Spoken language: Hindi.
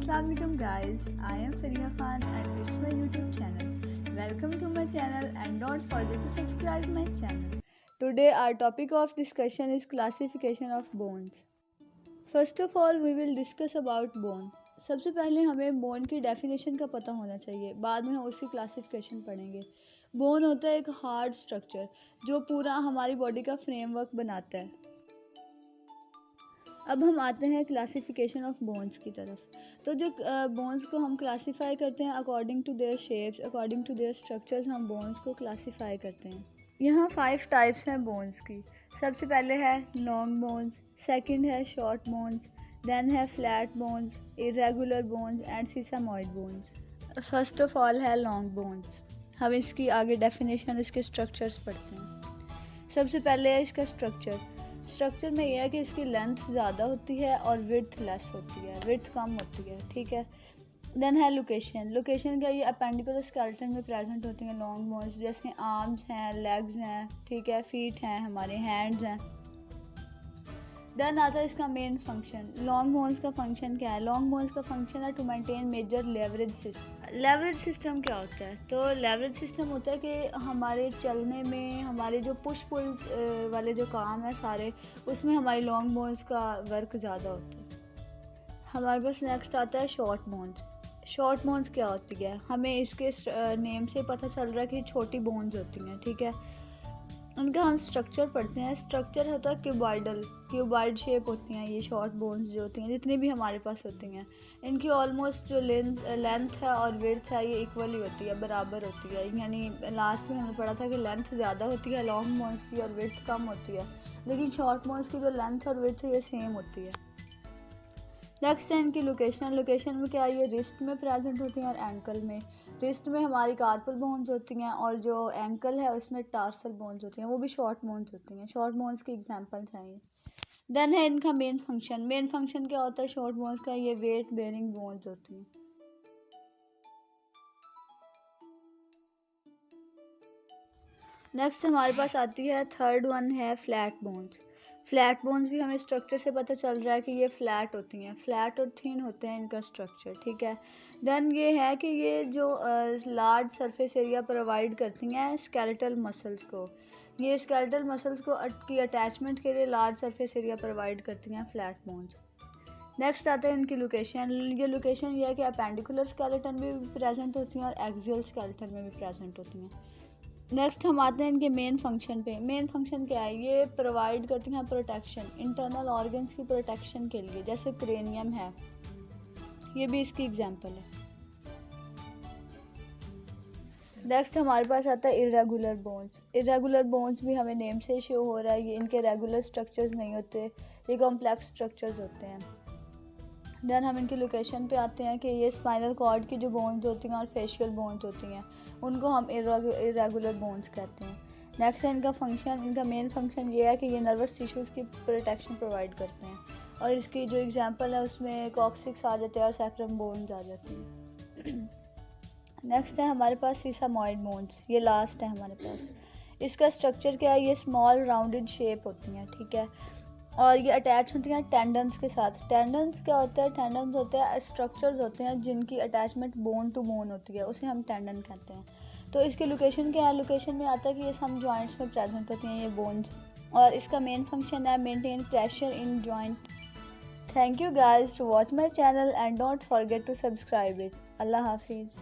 Assalamu alaikum guys, I am Fariha Khan and it's my YouTube channel. Welcome to my channel and don't forget to subscribe my channel. Today our topic of discussion is classification of bones. First of all we will discuss about bone. सबसे पहले हमें बोन की डेफिनेशन का पता होना चाहिए, बाद में हम उसकी क्लासिफिकेशन पढ़ेंगे। बोन होता है एक हार्ड स्ट्रक्चर जो पूरा हमारी बॉडी का फ्रेमवर्क बनाता है। अब हम आते हैं क्लासिफिकेशन ऑफ बोन्स की तरफ। तो जो बोन्स को हम क्लासिफाई करते हैं according to their shapes, according to their structures, हम बोन्स को क्लासिफाई करते हैं। यहाँ 5 टाइप्स हैं बोन्स की। सबसे पहले है लॉन्ग बोन्स, सेकंड है शॉर्ट बोन्स, देन है flat bones, irregular bones and sesamoid bones. First of all है लॉन्ग बोन्स। हम इसकी आगे डेफिनेशन, इसके स्ट्रक्चर्स पढ़ते हैं। सबसे पहले है इसका स्ट्रक्चर में यह है कि इसकी लेंथ ज़्यादा होती है और विड्थ लेस होती है, विड्थ कम होती है, ठीक है। देन है लोकेशन का, ये अपेंडिकुलर स्केलेटन में प्रेजेंट होती हैं लॉन्ग बोन्स, जैसे आर्म्स हैं, लेग्स हैं, ठीक है, फीट हैं, हमारे हैंड्स हैं। देन आता है इसका मेन फंक्शन। लॉन्ग बोन्स का फंक्शन क्या है? लॉन्ग बोन्स का फंक्शन है to maintain major leverage system. Leverage system क्या होता है? तो लेवरेज सिस्टम होता है कि हमारे चलने में, हमारे जो पुश पुल वाले जो काम है सारे, उसमें हमारी लॉन्ग बोन्स का वर्क ज़्यादा होता है। हमारे पास नेक्स्ट आता है शॉर्ट बोन्स। शॉर्ट बोन्स क्या होती है? हमें इसके नेम से पता चल रहा है कि छोटी बोन्स होती हैं, ठीक है। उनका हम स्ट्रक्चर पढ़ते हैं। स्ट्रक्चर होता है क्यूबॉइड शेप होती हैं ये शॉर्ट बोन्स जो होती हैं, जितनी भी हमारे पास होती हैं। इनकी ऑलमोस्ट जो लेंथ है और विड्थ है ये इक्वली होती है, बराबर होती है। यानी लास्ट में हमने पढ़ा था कि लेंथ ज़्यादा होती है लॉन्ग बोन्स की और विड्थ कम होती है, लेकिन शॉर्ट बोन्स की जो लेंथ और विड्थ है ये सेम होती है। नेक्स्ट है इनकी लोकेशन में क्या है? ये रिस्ट में प्रेजेंट होती हैं और एंकल में। रिस्ट में हमारी कार्पल बोन्स होती हैं और जो एंकल है उसमें टार्सल बोन्स होती हैं, वो भी शॉर्ट बोन्स होती हैं। शॉर्ट बोन्स की एग्जांपल्स हैं ये। देन है इनका मेन फंक्शन क्या होता है शॉर्ट बोन्स का? ये वेट बेयरिंग बोन्स होती हैं। नेक्स्ट हमारे पास आती है थर्ड वन है फ्लैट बोन्स भी हमें स्ट्रक्चर से पता चल रहा है कि ये फ्लैट होती हैं, फ्लैट और थिन होते हैं इनका स्ट्रक्चर, ठीक है। देन ये है कि ये जो लार्ज सरफेस एरिया प्रोवाइड करती हैं स्केलेटल मसल्स को, ये स्केलेटल मसल्स को की अटैचमेंट के लिए लार्ज सरफेस एरिया प्रोवाइड करती हैं फ्लैट बोन्स। नेक्स्ट आता है इनकी लोकेशन ये है कि अपेंडिकुलर स्केलेटन में भी प्रेजेंट होती हैं और एक्सियल स्केलेटन में भी प्रेजेंट होती हैं। नेक्स्ट हम आते हैं इनके मेन फंक्शन पे। मेन फंक्शन क्या है? ये प्रोवाइड करती हैं प्रोटेक्शन, इंटरनल ऑर्गन्स की प्रोटेक्शन के लिए, जैसे क्रेनियम है, ये भी इसकी एग्जांपल है। नेक्स्ट हमारे पास आता है इरेगुलर बोन्स भी हमें नेम से शो हो रहा है, ये इनके रेगुलर स्ट्रक्चर्स नहीं होते, ये कॉम्प्लेक्स स्ट्रक्चर्स होते हैं। देन हम इनकी लोकेशन पे आते हैं कि ये स्पाइनल कॉर्ड की जो बोन्स होती हैं और फेशियल बोन्स होती हैं, उनको हम इरेगुलर बोन्स कहते हैं। नेक्स्ट है इनका मेन फंक्शन ये है कि ये नर्वस टिश्यूज़ की प्रोटेक्शन प्रोवाइड करते हैं, और इसकी जो एग्जांपल है उसमें कॉक्सिक्स आ जाते हैं और सैक्रम बोन्स आ जाती हैं। नेक्स्ट है हमारे पास सीसामॉइड बोन्स, ये लास्ट है हमारे पास। इसका स्ट्रक्चर क्या है? ये स्मॉल राउंडेड शेप होती हैं, ठीक है, और ये अटैच होती हैं टेंडन्स के साथ। टेंडन्स क्या होता है? टेंडन्स होते हैं स्ट्रक्चर्स होते हैं जिनकी अटैचमेंट बोन टू बोन होती है, उसे हम टेंडन कहते हैं। तो इसकी लोकेशन क्या है? लोकेशन में आता है कि ये सम जॉइंट्स में प्रेजेंट होती हैं ये बोन्स, और इसका मेन फंक्शन है maintain pressure in joint. Thank you guys to watch my channel and don't forget to subscribe it. अल्लाह हाफिज़।